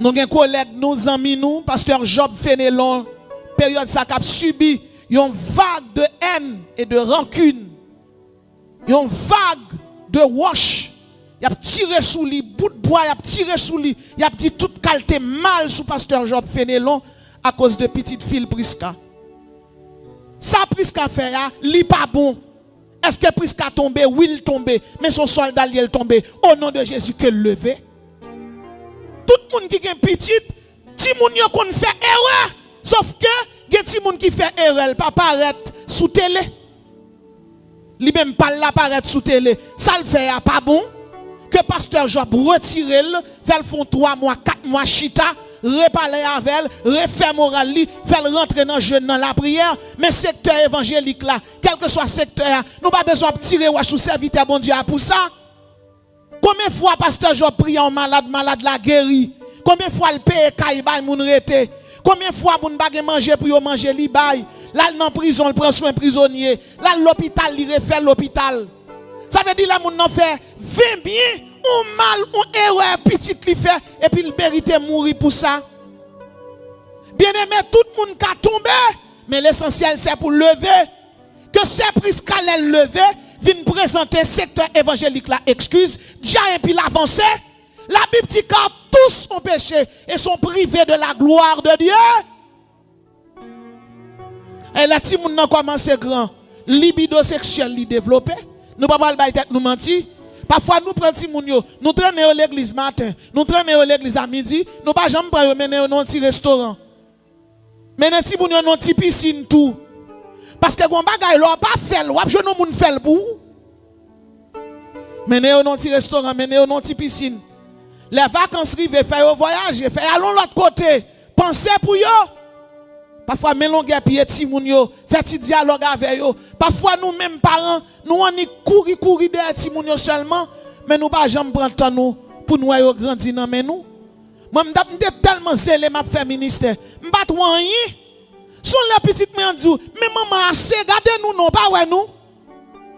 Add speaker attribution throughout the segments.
Speaker 1: Nous avons un collègue, nous amis, nous, pasteur Job Fénélon, période ça a subi une vague de haine et de rancune. Une vague de wash. Il a tiré sous lui, bout de bois, il a tiré sous lui. Il a dit toute qualité mal sous pasteur Job Fénélon à cause de petite fille Prisca. Ça Prisca fait, li pas bon. Est-ce que Prisca tombé? Oui, il tombé. Mais son soldat, il est tombé. Au nom de Jésus, qu'il levé. Tout le monde qui est petit, ti moun yo kon fait erreur. Sauf que, gen ti moun qui fait erreur, pas paraître sous télé. Li même pas la paraître sous télé. Ça le fait pas bon. Que pasteur Job retire le, fait font 3 mois, 4 mois chita, reparler avec elle, refaire moral li, faire rentrer dans jeune dans la prière, mais secteur évangélique là, quel que soit secteur, nous pas besoin de tirer ou sous serviteur bon Dieu pour ça. Combien de fois pasteur Job prie en malade la guéri? Combien de fois le paye kay bay moun rete? Combien de fois moun bagay manger pour yo manger li bay? Là dans prison, il prend soin prisonnier. Là l'hôpital, il refait l'hôpital. Ça veut dire là moun nan fait 20 bien ou mal ou erreur petite li fait et puis il mérite mourir pour ça. Bien aimé, tout le monde a tombé, mais l'essentiel c'est pour lever. Que c'est Prisca l'ait levé, vient présenter secteur évangélique la excuse, déjà et puis l'avancer. La Bible dit que tous ont péché et sont privés de la gloire de Dieu. Et la ti moun nan commence grand, libido sexuel li développé. Nous pas parler baï tête nous mentir. Parfois nous prenons ti moun yo, nous traîner à l'église matin, nous traîner à l'église à midi, nous pas jamais prendre mener dans un petit restaurant. Mener ti moun yo dans ti piscine tout. Parce que gon bagay lò pas fait, ou je nou moun fait pour. Mener dans un petit restaurant, mener dans un petit piscine. Les vacances arrivent, faire voyage, faire allons l'autre côté. Pensez pour yo. Parfois, mélanger pied ti moun yo, faire ti dialogue avec yo. Parfois, nous mêmes parents, nous on y courir derrière ti moun yo seulement, mais nous pas jamais prendre temps nous pour nous yo grandir dans men nous. Moi m'dé tellement zélé m'a fait ministère. M'pas trop rien. Son la petite me dit, mais maman assez, gardez nous non pas ouais nous.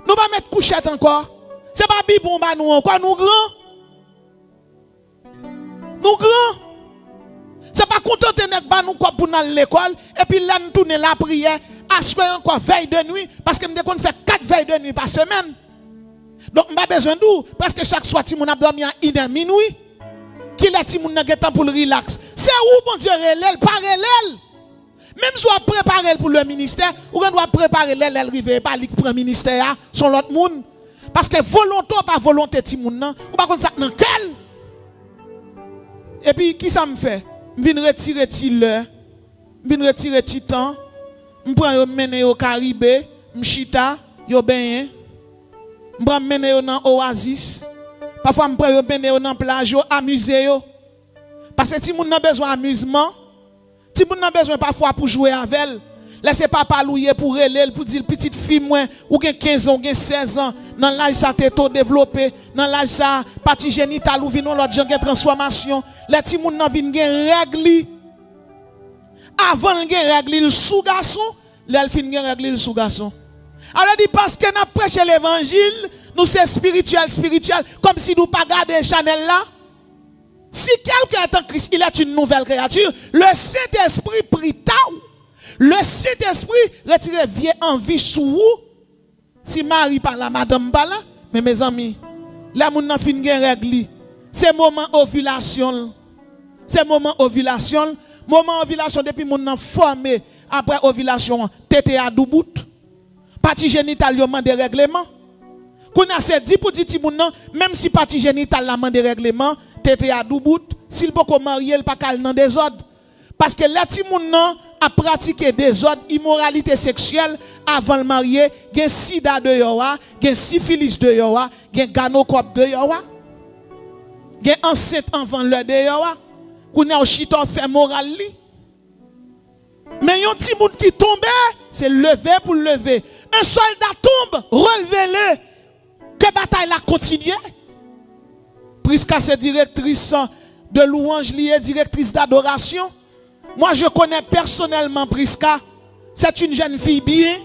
Speaker 1: Nous pas mettre couchette encore. C'est pas bibon ba nous encore nous grand. Nous grand. C'est pas contenter net ba nous quoi pour dans l'école et puis là nous tourner la prière asseoir encore veille de nuit parce que me qu'on fait 4 veilles de nuit par semaine. Donc m'pas besoin d'où parce que chaque soir ti moun a dormi à 1h minuit. Qui la ti moun nan gen temps pour le relax. C'est où bon Dieu relève pas relève. Même si on prépare pour le ministère, ou on doit préparer l'elle arrive pas li prend ministère son l'autre monde parce que volonté pas volonté ti moun nan ou pas contre ça dans quel. Et puis qui ça me fait? Je viens retirer ti l'heure, je viens retirer ti temps, je prends yo mener au Caraïbes, m'chita, yo ben, je prends mener yo dans oasis. Parfois je prends yo mener yo dans plage, yo amuser yo. Parce que ti moun nan besoin amusement. Si vous avez besoin parfois pour jouer avec elle, laissez papa louer pour elle, pour dire petite fille, moi, ou 15 ans, ou 16 ans, dans l'âge ça t'est développé, dans l'âge ça, partie génitale ou vino l'autre genre transformation, les petits moun nan vin gen règle. Avant gen règle sous garçon, les fin gen règle sous garçon. Alors dit parce que nous prêchons l'évangile, nous c'est spirituel, comme si nous pas garder Chanel là. Si quelqu'un est en Christ, il est une nouvelle créature. Le Saint-Esprit prie taou. Le Saint-Esprit retire vieille envie sous vous. Si Marie par la madame par là, mais mes amis, là moun nan fin gen règle. C'est moment ovulation. C'est moment ovulation. Moment ovulation depuis moun nan formé après ovulation, tété à doubout. Partie génitale yo mande règlement. Kounya c'est dit pour dire ti moun nan, même si partie génitale la mande règlement, tété à doubout, s'il peut ko marier le pas kal dans désordre. Parce que les ti moun nan a pratiqué désordre, immoralité sexuelle avant le marier, gen sida de yowa, gen syphilis de yowa, gen gonorrhée de yowa. Gen enceinte avant le de yowa. Kounya o chito fait moral li. Mais yon ti moun qui tombe, c'est lever pour lever. Un soldat tombe, relevez-le. Que bataille la continue. Prisca c'est directrice de louange liée, directrice d'adoration. Moi je connais personnellement Prisca. C'est une jeune fille bien,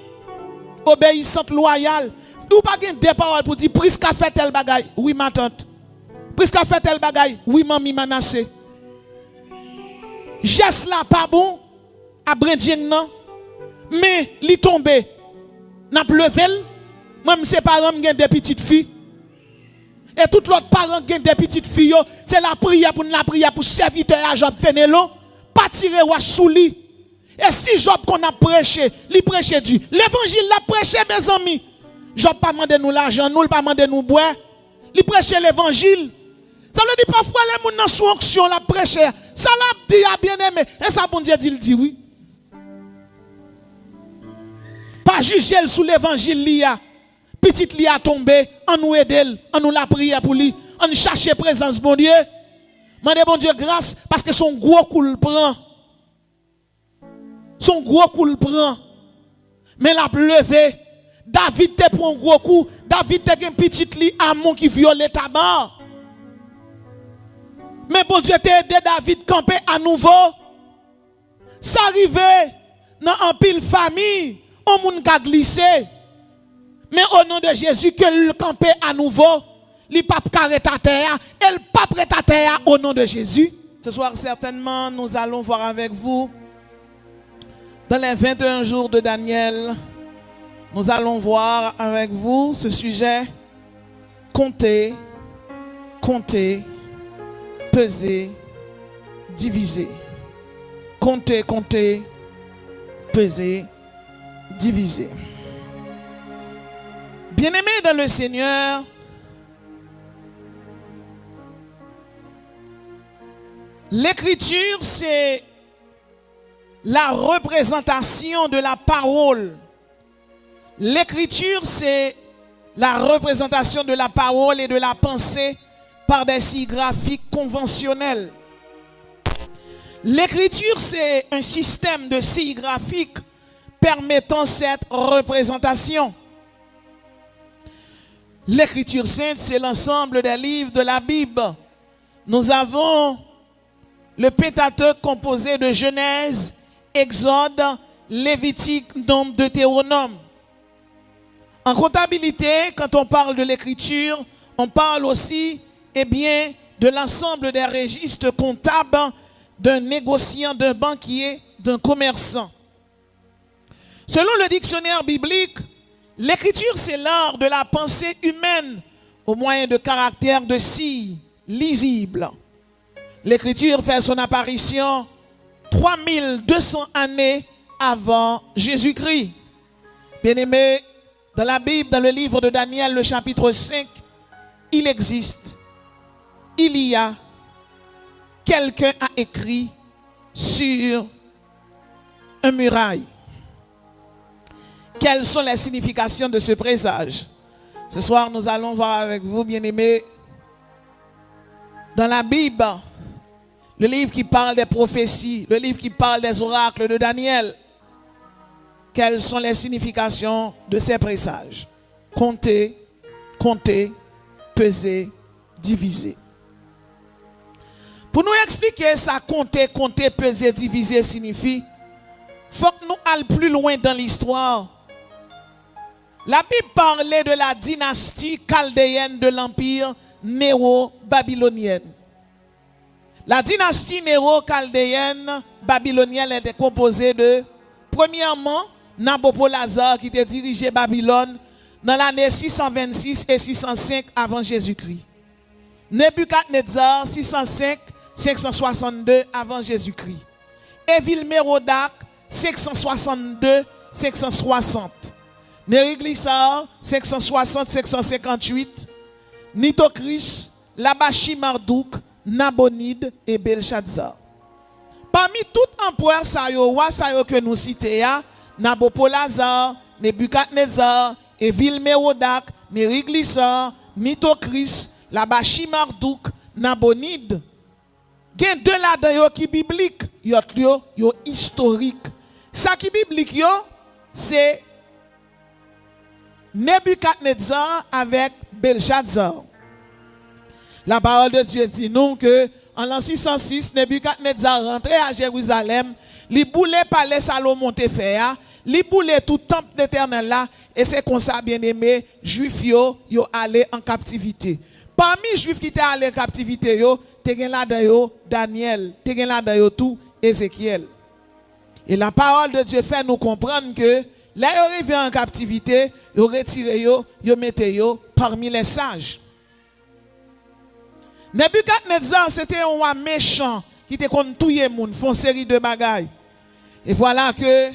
Speaker 1: obéissante, loyale. Ou pas des paroles pour dire Prisca fait tel bagaille. Oui ma tante. Prisca fait tel bagaille. Oui mamie Manassé. geste là pas bon, à Brendien non, mais li tombé, n'a pleuvel, même ses parents ont des petites filles. Et tout l'autre parent qui ont des petites filles, c'est la prière pour serviteur à Job Fenelon, pas tirer ou sous lui. Et si Job qu'on a prêché, lui prêché Dieu. L'évangile l'a prêché, mes amis. Job pas demandé nous l'argent, nous pas demandé nous boire. Lui prêché l'évangile. Ça veut dire parfois les gens dans sous onction la prêché. Ça l'a dit à bien aimé. Et ça bon Dieu dit il dit oui. Pas juger sous l'évangile lia. Petite li a tombé, on nous aide, on nous la prière pour lui, on cherche présence bon Dieu. Mandez bon Dieu grâce parce que son gros coup le prend. Son gros coup le prend. Mais la levé. David te prend un gros coup. David te une petite li amon qui viole tabac. Mais bon Dieu t'a aidé David camper à nouveau. Ça arrivait dans un pile famille, on moun ka glissé. Mais au nom de Jésus, que le camper à nouveau, le pape carré ta terre, et le pape ta terre au nom de Jésus. Ce soir, certainement, nous allons voir avec vous, dans les 21 jours de Daniel, nous allons voir avec vous ce sujet, compter, compter, peser, diviser. Compter, compter, peser, diviser. Bien-aimés dans le Seigneur, l'écriture, c'est la représentation de la parole. L'écriture, c'est la représentation de la parole et de la pensée par des signes graphiques conventionnels. L'écriture, c'est un système de signes graphiques permettant cette représentation. L'écriture sainte, c'est l'ensemble des livres de la Bible. Nous avons le Pentateuque composé de Genèse, Exode, Lévitique, Nombre, Deutéronome. En comptabilité, quand on parle de l'écriture, on parle aussi de l'ensemble des registres comptables d'un négociant, d'un banquier, d'un commerçant. Selon le dictionnaire biblique, l'écriture, c'est l'art de la pensée humaine au moyen de caractères de signes lisibles. L'écriture fait son apparition 3200 années avant Jésus-Christ. Bien-aimés, dans la Bible, dans le livre de Daniel, le chapitre 5, il existe, il y a, quelqu'un a écrit sur un muraille. Quelles sont les significations de ce présage? Ce soir, nous allons voir avec vous, bien-aimés, dans la Bible, le livre qui parle des prophéties, le livre qui parle des oracles de Daniel. Quelles sont les significations de ces présages? Compter, compter, peser, diviser. Pour nous expliquer ça, compter, compter, peser, diviser signifie, il faut que nous allions plus loin dans l'histoire. La Bible parlait de la dynastie chaldéenne de l'empire néo-babylonienne. La dynastie néo-chaldéenne babylonienne était composée de, premièrement, Nabopolassar qui était dirigé Babylone dans l'année 626 et 605 avant Jésus-Christ. Nebuchadnezzar 605-562 avant Jésus-Christ. Evil-Mérodach 562-560. Nériglissar 560-558. Nitocris, Labashi-Marduk, Nabonide et Belshazzar. Parmi tout empereur que nous citons, Nabopolassar, Nebuchadnezzar, Evil-Mérodach, Nériglissar, Nitocris, Labashi-Marduk, Nabonide. Il y a deux là-dedans qui sont bibliques, il y a historiques. Ça qui est biblique, c'est Nebuchadnezzar avec Belshazzar. La parole de Dieu dit nous que en l'an 606, Nebuchadnezzar rentrait à Jérusalem, il boulait palais Salomon te fait, il boulait tout temple d'éternel là, et c'est comme ça, bien aimé, juifs yo allé en captivité. Parmi les juifs qui étaient allés en captivité, te gen là Daniel, te gen là tout Ézéchiel. Et la parole de Dieu fait nous comprendre que là, ils arrivent en captivité, ils retirent, ils mettent parmi les sages. Nebuchadnezzar, c'était un roi méchant qui était contre tout le monde, font une série de bagailles. Et voilà que,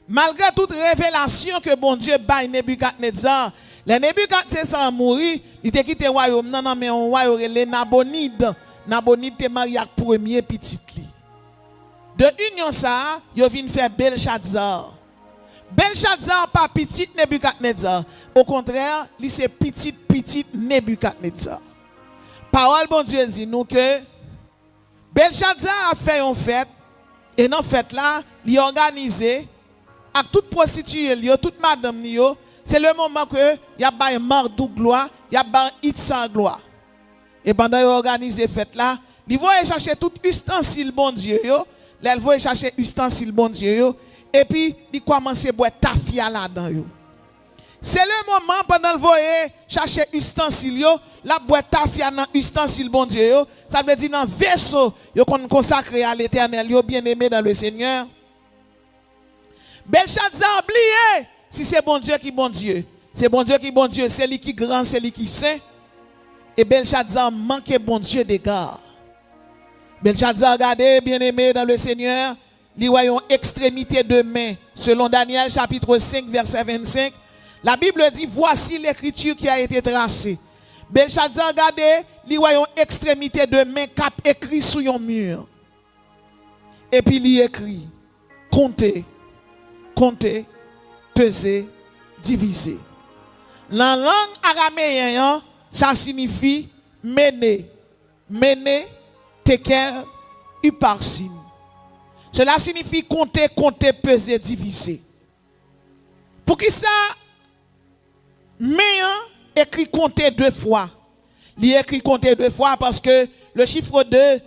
Speaker 1: malgré toute révélation que bon Dieu baille Nebuchadnezzar, les Nebuchadnezzar mourir, il était quitté le royaume, non, mais un royaume, les Nabonides. Nabonide était marié avec le premier petit. De union ça, ils viennent faire Belshazzar. Belshazzar pas petit Nebuchadnezzar. Au contraire, lui c'est petit Nebuchadnezzar. Parole bon Dieu dit nous que Belshazzar a fait une fête et dans fête là, il a organisé avec toute prostituée, toute madame c'est le moment que il y a un mardou gloire, il y a un hit sans gloire. Et pendant qu'il a organisé fête là, il va chercher tout ustensile bon Dieu là, il va chercher ustensile bon Dieu et puis il commence à boire tafia là-dedans. C'est le moment pendant qu'il va chercher ustensile la boîte tafia dans ustensile bon Dieu ça veut dire dans vaisseau yo qu'on consacré à l'Éternel yo bien-aimé dans le Seigneur. Belshazzar oublié si c'est bon Dieu qui bon Dieu. C'est bon Dieu qui bon Dieu, c'est lui qui grand, c'est lui qui saint. Et Belshazzar manquait bon Dieu d'égard. Belshazzar regardez bien-aimé dans le Seigneur, li voyons extrémité de main selon Daniel chapitre 5 verset 25. La Bible dit voici l'écriture qui a été tracée. Belshazzar regardez, li voyons extrémité de main cap écrit sur un mur. Et puis il écrit comptez, comptez, peser, diviser. La langue araméenne, ça signifie mener, mener, tekel, uparsin. Cela signifie compter, compter, peser, diviser. Pour qui ça, mais écrit compter deux fois. Il écrit compter deux fois parce que le chiffre 2,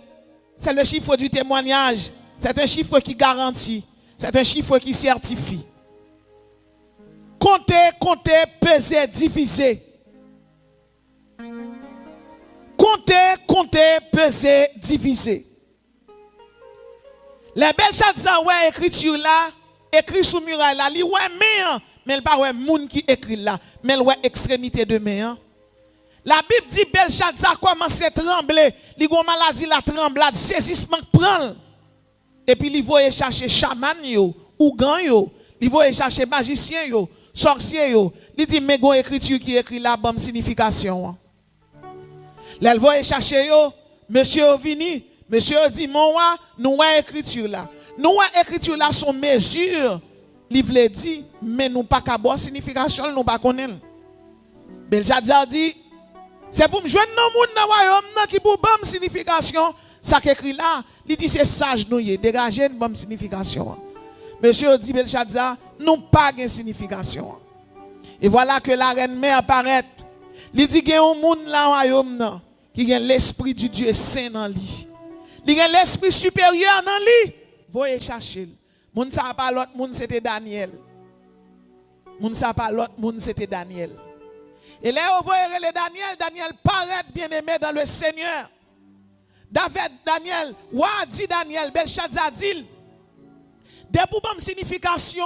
Speaker 1: c'est le chiffre du témoignage. C'est un chiffre qui garantit. C'est un chiffre qui certifie. Compter, compter, peser, diviser. Compter, compter, peser, diviser. Les Belshazzar ouais écriture là, écrit sous muraille là, li ouais mais il pas ouais moun qui écrit là, mais ouais extrémité de main. La Bible dit Belshazzar commence à trembler, li gon maladie la tremblade, saisissement prend. Et puis il va chercher chaman yo, ougan yo, il va chercher magicien yo, sorcier yo. Il dit mais gon écriture qui écrit la bonne signification. Là il va chercher yo, monsieur vini, monsieur dit mon roi, nous ouais écriture là. Nous ouais écriture là son mesure. Il veut dire mais nous pas ka bonne signification, nous pas connaître. Belshazzar dit c'est pour me joindre dans monde dans royaume qui pour bonne signification. Ça qui écrit là, il dit c'est sage nous y dégager une bonne signification. Monsieur dit Belshazzar, nous pas de signification. Et voilà que la reine mère apparaît. Il dit qu'il y a un monde là dans royaume qui a l'esprit du Dieu saint dans lui. Il a l'esprit supérieur dans lui. Voyez chercher. Moun sa pas l'autre monde c'était Daniel. Moun sa pas l'autre monde c'était Daniel. Et là vous voyez le Daniel paraît bien-aimé dans le Seigneur. Daniel, wa dit Daniel, Belshazzar dit, des pour bonne signification,